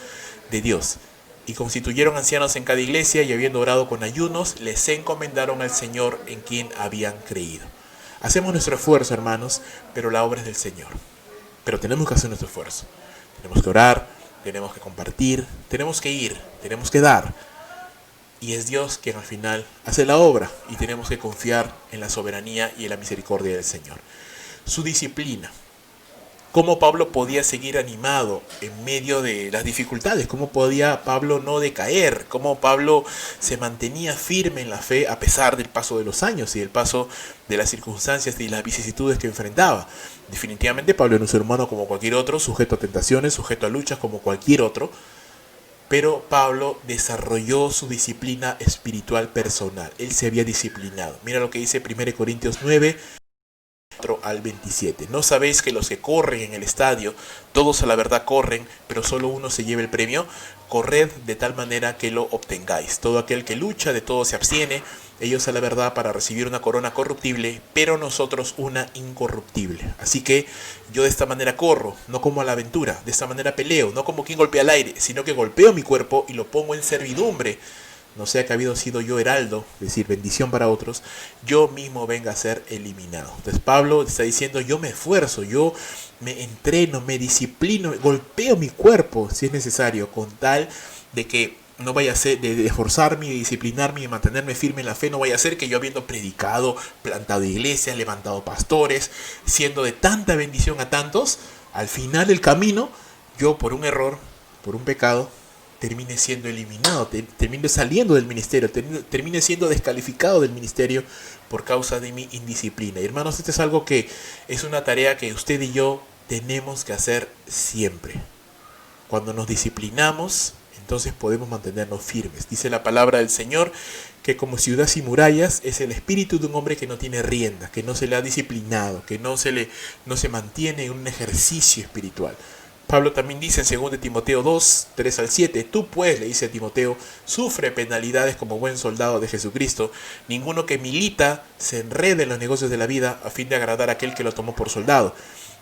de Dios. Y constituyeron ancianos en cada iglesia y habiendo orado con ayunos, les encomendaron al Señor en quien habían creído. Hacemos nuestro esfuerzo, hermanos, pero la obra es del Señor. Pero tenemos que hacer nuestro esfuerzo. Tenemos que orar, tenemos que compartir, tenemos que ir, tenemos que dar. Y es Dios quien al final hace la obra y tenemos que confiar en la soberanía y en la misericordia del Señor. Su disciplina. ¿Cómo Pablo podía seguir animado en medio de las dificultades? ¿Cómo podía Pablo no decaer? ¿Cómo Pablo se mantenía firme en la fe a pesar del paso de los años y del paso de las circunstancias y las vicisitudes que enfrentaba? Definitivamente Pablo era un ser humano como cualquier otro, sujeto a tentaciones, sujeto a luchas como cualquier otro. Pero Pablo desarrolló su disciplina espiritual personal. Él se había disciplinado. Mira lo que dice 1 Corintios 9, al 27. ¿No sabéis que los que corren en el estadio, todos a la verdad corren, pero solo uno se lleva el premio? Corred de tal manera que lo obtengáis. Todo aquel que lucha, de todo se abstiene, ellos a la verdad para recibir una corona corruptible, pero nosotros una incorruptible. Así que yo de esta manera corro, no como a la aventura, de esta manera peleo, no como quien golpea al aire, sino que golpeo mi cuerpo y lo pongo en servidumbre, no sea que habido sido yo heraldo, es decir, bendición para otros, yo mismo venga a ser eliminado. Entonces Pablo está diciendo, yo me esfuerzo, yo me entreno, me disciplino, golpeo mi cuerpo si es necesario, con tal de que no vaya a ser, de esforzarme, de disciplinarme y de mantenerme firme en la fe, no vaya a ser que yo habiendo predicado, plantado iglesias, levantado pastores, siendo de tanta bendición a tantos, al final del camino, yo por un error, por un pecado, termine siendo eliminado, termine saliendo del ministerio, termine siendo descalificado del ministerio por causa de mi indisciplina. Y hermanos, esto es algo que es una tarea que usted y yo tenemos que hacer siempre. Cuando nos disciplinamos, entonces podemos mantenernos firmes. Dice la palabra del Señor que como ciudad sin murallas es el espíritu de un hombre que no tiene rienda, que no se le ha disciplinado, que no se mantiene en un ejercicio espiritual. Pablo también dice en 2 Timoteo 2, 3 al 7, tú pues, le dice a Timoteo, sufre penalidades como buen soldado de Jesucristo. Ninguno que milita se enrede en los negocios de la vida a fin de agradar a aquel que lo tomó por soldado.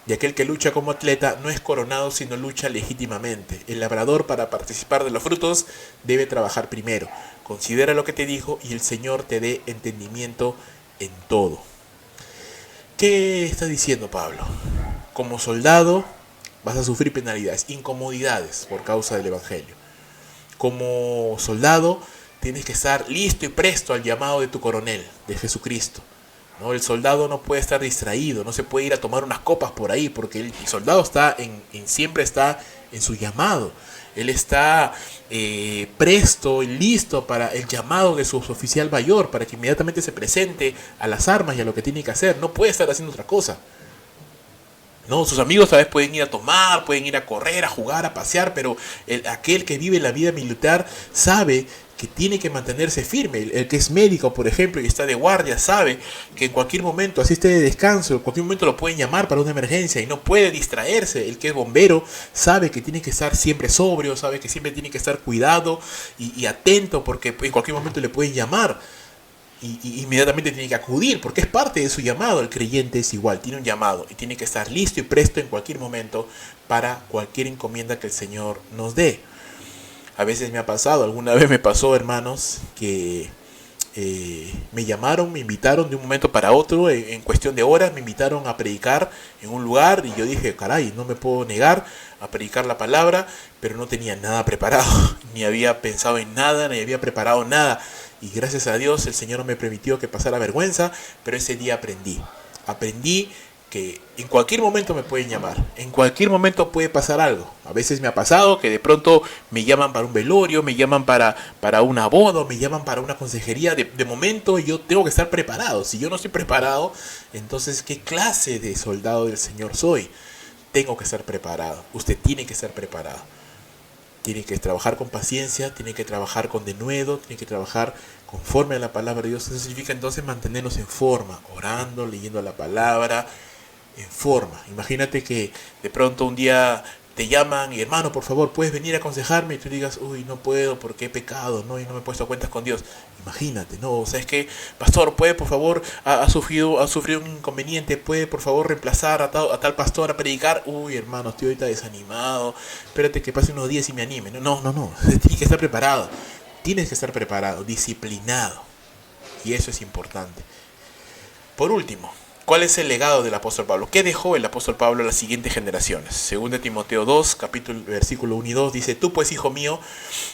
Y aquel que lucha como atleta no es coronado, sino lucha legítimamente. El labrador, para participar de los frutos, debe trabajar primero. Considera lo que te dijo y el Señor te dé entendimiento en todo. ¿Qué está diciendo Pablo? Como soldado vas a sufrir penalidades, incomodidades por causa del Evangelio. Como soldado tienes que estar listo y presto al llamado de tu coronel, de Jesucristo. ¿no? El soldado no puede estar distraído, no se puede ir a tomar unas copas por ahí, porque el soldado está siempre está en su llamado. Él está presto y listo para el llamado de su oficial mayor, para que inmediatamente se presente a las armas y a lo que tiene que hacer. No puede estar haciendo otra cosa. No, sus amigos tal vez pueden ir a tomar, pueden ir a correr, a jugar, a pasear, pero aquel que vive la vida militar sabe que tiene que mantenerse firme. El que es médico, por ejemplo, y está de guardia, sabe que en cualquier momento, así esté de descanso, en cualquier momento lo pueden llamar para una emergencia y no puede distraerse. El que es bombero sabe que tiene que estar siempre sobrio, sabe que siempre tiene que estar cuidado y atento, porque en cualquier momento le pueden llamar. Y inmediatamente tiene que acudir, porque es parte de su llamado. El creyente es igual, tiene un llamado y tiene que estar listo y presto en cualquier momento para cualquier encomienda que el Señor nos dé. A veces me ha pasado, alguna vez me pasó, hermanos, que me llamaron, me invitaron de un momento para otro, en cuestión de horas, me invitaron a predicar en un lugar y yo dije, caray, no me puedo negar a predicar la palabra, pero no tenía nada preparado, ni había pensado en nada, ni había preparado nada. Y gracias a Dios el Señor no me permitió que pasara vergüenza, pero ese día aprendí que en cualquier momento me pueden llamar, en cualquier momento puede pasar algo. A veces me ha pasado que de pronto me llaman para un velorio, me llaman para una boda, me llaman para una consejería. De momento yo tengo que estar preparado. Si yo no estoy preparado, entonces ¿qué clase de soldado del Señor soy? Tengo que estar preparado. Usted tiene que estar preparado. Tiene que trabajar con paciencia, tiene que trabajar con denuedo, tiene que trabajar conforme a la palabra de Dios. Eso significa entonces mantenernos en forma, orando, leyendo la palabra, en forma. Imagínate que de pronto un día te llaman y hermano, por favor, ¿puedes venir a aconsejarme? Y tú digas, uy, no puedo porque he pecado, ¿no? Y no me he puesto a cuentas con Dios. Imagínate, ¿no? O sea, es que, pastor, ¿puede por favor, ha sufrido un inconveniente, puede por favor reemplazar a tal pastor a predicar? Uy, hermano, estoy ahorita desanimado, espérate que pase unos días y me anime. No, tienes que estar preparado, tienes que estar preparado, disciplinado. Y eso es importante. Por último, ¿cuál es el legado del apóstol Pablo? ¿Qué dejó el apóstol Pablo a las siguientes generaciones? Según de Timoteo 2, versículo 1 y 2, dice, tú pues, hijo mío,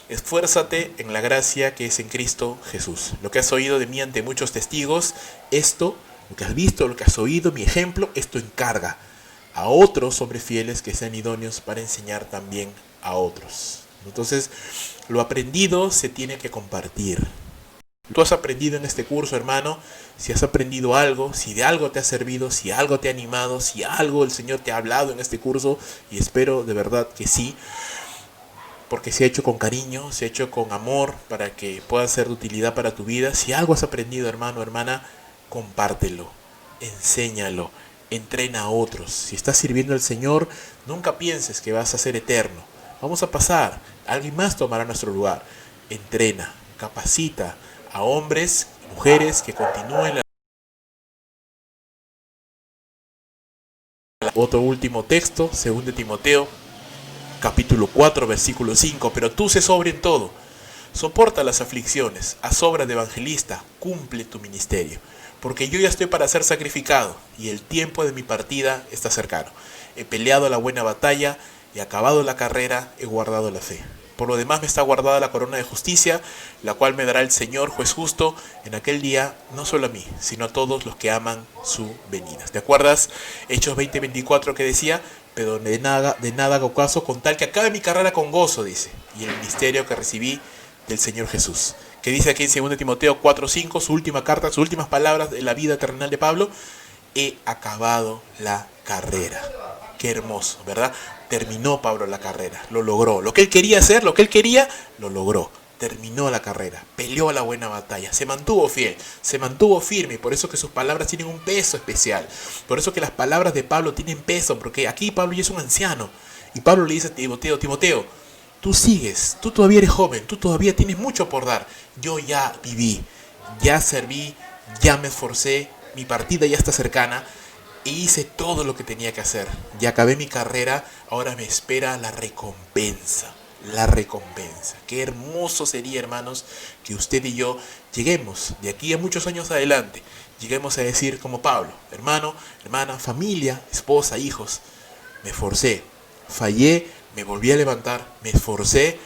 esfuérzate en la gracia que es en Cristo Jesús. Lo que has oído de mí ante muchos testigos, esto, lo que has visto, lo que has oído, mi ejemplo, esto encarga a otros hombres fieles que sean idóneos para enseñar también a otros. Entonces, lo aprendido se tiene que compartir. Tú has aprendido en este curso, hermano, si has aprendido algo, si de algo te ha servido, si algo te ha animado, si algo el Señor te ha hablado en este curso, y espero de verdad que sí, porque se ha hecho con cariño, se ha hecho con amor, para que pueda ser de utilidad para tu vida. Si algo has aprendido, hermano, hermana, compártelo, enséñalo, entrena a otros. Si estás sirviendo al Señor, nunca pienses que vas a ser eterno. Vamos a pasar, alguien más tomará nuestro lugar. Entrena, capacita a hombres, mujeres que continúen. Otro último texto, 2 de Timoteo, capítulo 4, versículo 5. Pero tú sé sobrio en todo, soporta las aflicciones, haz obra de evangelista, cumple tu ministerio. Porque yo ya estoy para ser sacrificado, y el tiempo de mi partida está cercano. He peleado la buena batalla, he acabado la carrera, he guardado la fe. Por lo demás me está guardada la corona de justicia, la cual me dará el Señor, juez justo, en aquel día, no solo a mí, sino a todos los que aman su venida. ¿Te acuerdas? Hechos 20:24 que decía, pero de nada hago caso con tal que acabe mi carrera con gozo, dice, y el ministerio que recibí del Señor Jesús. Que dice aquí en 2 Timoteo 4:5, su última carta, sus últimas palabras de la vida terrenal de Pablo, he acabado la carrera. Qué hermoso, ¿verdad? Terminó Pablo la carrera, lo logró. Lo que él quería hacer, lo que él quería, lo logró. Terminó la carrera, peleó la buena batalla, se mantuvo fiel, se mantuvo firme. Por eso que sus palabras tienen un peso especial. Por eso que las palabras de Pablo tienen peso, porque aquí Pablo ya es un anciano. Y Pablo le dice a Timoteo, Timoteo, tú sigues, tú todavía eres joven, tú todavía tienes mucho por dar. Yo ya viví, ya serví, ya me esforcé, mi partida ya está cercana. E hice todo lo que tenía que hacer. Ya acabé mi carrera, ahora me espera la recompensa. La recompensa. Qué hermoso sería, hermanos, que usted y yo lleguemos de aquí a muchos años adelante. Lleguemos a decir como Pablo, hermano, hermana, familia, esposa, hijos. Me esforcé, fallé, me volví a levantar, me esforcé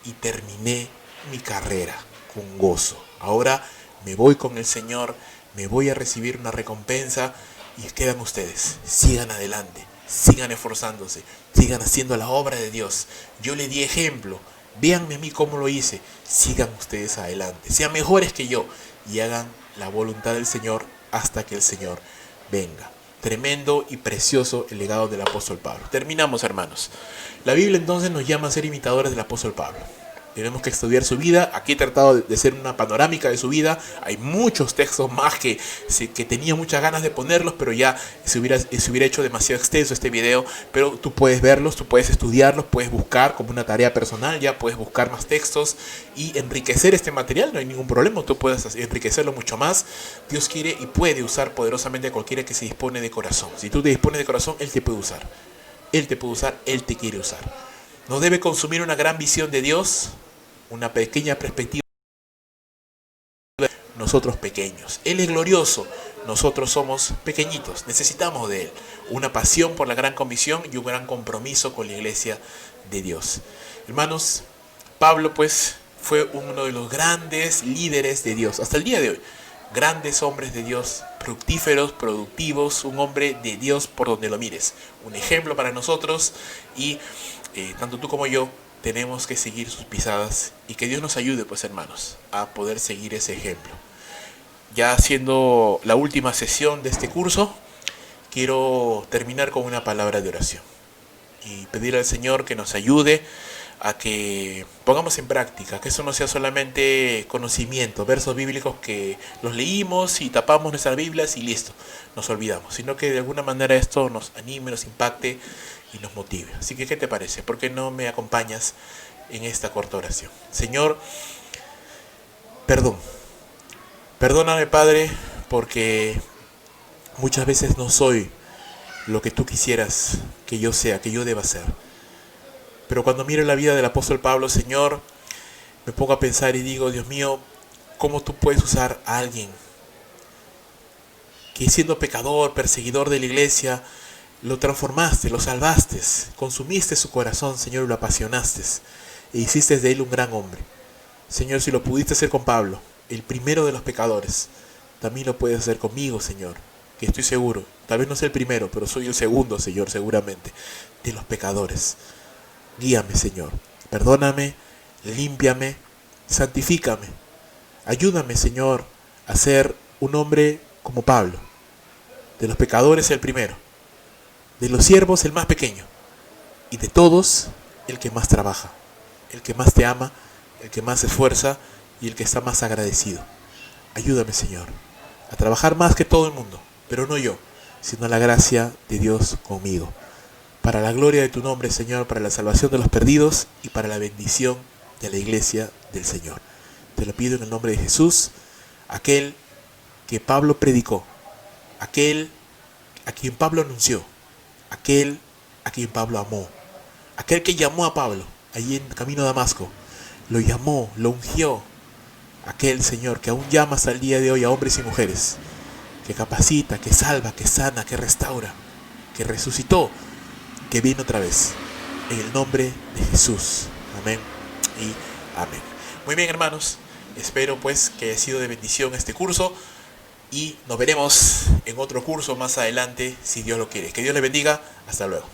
y terminé mi carrera con gozo. Ahora me voy con el Señor. me voy a recibir una recompensa y quedan ustedes. Sigan adelante, sigan esforzándose, sigan haciendo la obra de Dios. Yo le di ejemplo, véanme a mí cómo lo hice, sigan ustedes adelante, sean mejores que yo y hagan la voluntad del Señor hasta que el Señor venga. Tremendo y precioso el legado del apóstol Pablo. Terminamos, hermanos. La Biblia entonces nos llama a ser imitadores del apóstol Pablo. Tenemos que estudiar su vida. Aquí he tratado de hacer una panorámica de su vida. Hay muchos textos más que tenía muchas ganas de ponerlos, pero ya se hubiera hecho demasiado extenso este video. Pero tú puedes verlos, tú puedes estudiarlos, puedes buscar como una tarea personal, ya puedes buscar más textos y enriquecer este material. No hay ningún problema, tú puedes enriquecerlo mucho más. Dios quiere y puede usar poderosamente a cualquiera que se dispone de corazón. Si tú te dispones de corazón, Él te puede usar. Él te puede usar, Él te quiere usar. Nos debe consumir una gran visión de Dios, una pequeña perspectiva de nosotros pequeños. Él es glorioso, nosotros somos pequeñitos, necesitamos de Él. Una pasión por la gran comisión y un gran compromiso con la iglesia de Dios. Hermanos, Pablo pues fue uno de los grandes líderes de Dios hasta el día de hoy. Grandes hombres de Dios, fructíferos, productivos, un hombre de Dios por donde lo mires. Un ejemplo para nosotros y tanto tú como yo tenemos que seguir sus pisadas y que Dios nos ayude, pues hermanos, a poder seguir ese ejemplo. Ya siendo la última sesión de este curso, quiero terminar con una palabra de oración y pedir al Señor que nos ayude a que pongamos en práctica, que eso no sea solamente conocimiento, versos bíblicos que los leímos y tapamos nuestras Biblias y listo, nos olvidamos, sino que de alguna manera esto nos anime, nos impacte y nos motive. Así que, ¿qué te parece? ¿Por qué no me acompañas en esta corta oración? Señor, perdóname, Padre, porque muchas veces no soy lo que tú quisieras que yo sea, que yo deba ser. Pero cuando miro la vida del apóstol Pablo, Señor, me pongo a pensar y digo, Dios mío, ¿cómo tú puedes usar a alguien que siendo pecador, perseguidor de la iglesia, lo transformaste, lo salvaste, consumiste su corazón, Señor, y lo apasionaste e hiciste de él un gran hombre? Señor, si lo pudiste hacer con Pablo, el primero de los pecadores, también lo puedes hacer conmigo, Señor, que estoy seguro, tal vez no sea el primero, pero soy el segundo, Señor, seguramente, de los pecadores. Guíame, Señor, perdóname, límpiame, santifícame. Ayúdame, Señor, a ser un hombre como Pablo. De los pecadores el primero, de los siervos el más pequeño, y de todos el que más trabaja, el que más te ama, el que más se esfuerza y el que está más agradecido. Ayúdame, Señor, a trabajar más que todo el mundo, pero no yo, sino la gracia de Dios conmigo. Para la gloria de tu nombre, Señor, para la salvación de los perdidos y para la bendición de la iglesia del Señor. Te lo pido en el nombre de Jesús, aquel que Pablo predicó, aquel a quien Pablo anunció, aquel a quien Pablo amó, aquel que llamó a Pablo allí en camino a Damasco, lo llamó, lo ungió, aquel Señor que aún llama hasta el día de hoy a hombres y mujeres, que capacita, que salva, que sana, que restaura, que resucitó, que viene otra vez, en el nombre de Jesús. Amén y amén. Muy bien, hermanos, espero pues que haya sido de bendición este curso y nos veremos en otro curso más adelante, si Dios lo quiere. Que Dios les bendiga. Hasta luego.